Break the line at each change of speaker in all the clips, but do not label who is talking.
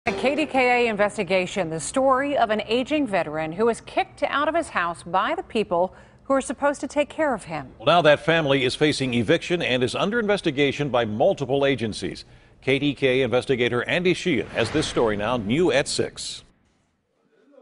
A KDKA investigation, the story of an aging veteran who was kicked out of his house by the people who are supposed to take care of him.
Well, now that family is facing eviction and is under investigation by multiple agencies. KDKA investigator Andy Sheehan has this story now, new at 6.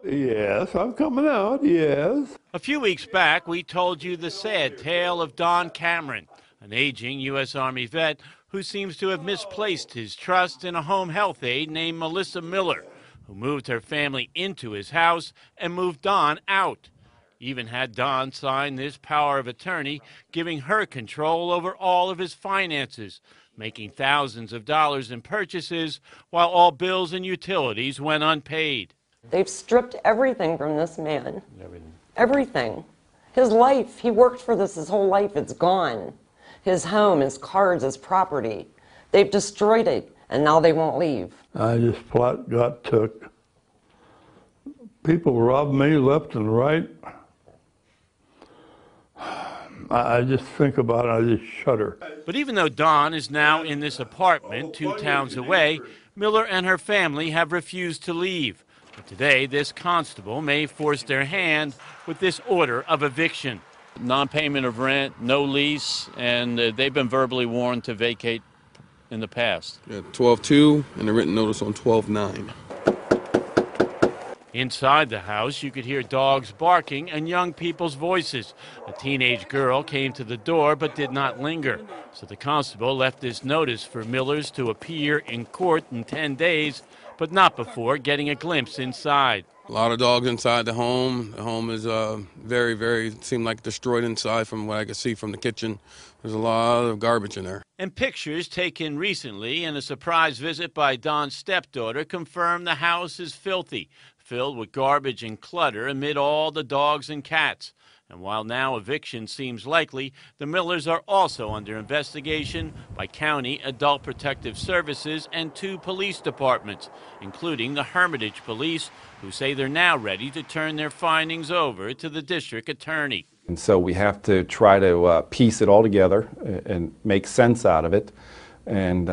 Yes, I'm coming out, yes.
A few weeks back, we told you the sad tale of Don Cameron, an aging U.S. Army vet who seems to have misplaced his trust in a home health aide named Melissa Miller, who moved her family into his house and moved Don out. Even had Don sign this power of attorney, giving her control over all of his finances, making thousands of dollars in purchases while all bills and utilities went unpaid.
They've stripped everything from this man. Everything. His life, he worked for this his whole life, it's gone. His home, his cars, his property. They've destroyed it, and now they won't leave.
I just flat got took. People robbed me left and right. I just think about it, I just shudder.
But even though Don is now in this apartment 2 towns away, Miller and her family have refused to leave. But today, this constable may force their hand with this order of eviction. Non-payment of rent, no lease, and they've been verbally warned to vacate in the past.
Yeah, 12-2 and a written notice on 12-9.
Inside the house, you could hear dogs barking and young people's voices. A teenage girl came to the door but did not linger. So the constable left this notice for Millers to appear in court in 10 days, but not before getting a glimpse inside.
A lot of dogs inside the home. The home is very, seemed like destroyed inside from what I could see from the kitchen. There's a lot of garbage in there.
And pictures taken recently in a surprise visit by Don's stepdaughter confirm the house is filthy, filled with garbage and clutter amid all the dogs and cats. And while now eviction seems likely, the Millers are also under investigation by County Adult Protective Services and 2 police departments, including the Hermitage Police, who say they're now ready to turn their findings over to the district attorney.
And so we have to try to piece it all together and make sense out of it and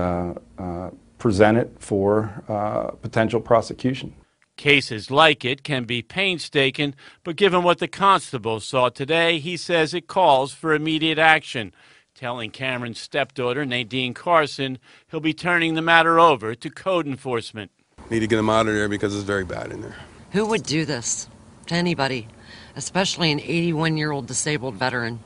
present it for potential prosecution.
Cases like it can be painstaking, but given what the constable saw today, he says it calls for immediate action, telling Cameron's stepdaughter, Nadine Carson, he'll be turning the matter over to code enforcement.
Need to get them out of there because it's very bad in there.
Who would do this to anybody, especially an 81-year-old disabled veteran?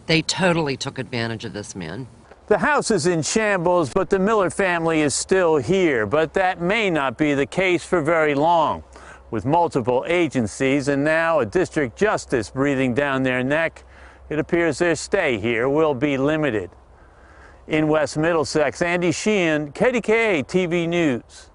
They totally took advantage of this man.
The house is in shambles, but the Miller family is still here. But that may not be the case for very long. With multiple agencies and now a district justice breathing down their neck, it appears their stay here will be limited. In West Middlesex, Andy Sheehan, KDKA TV News.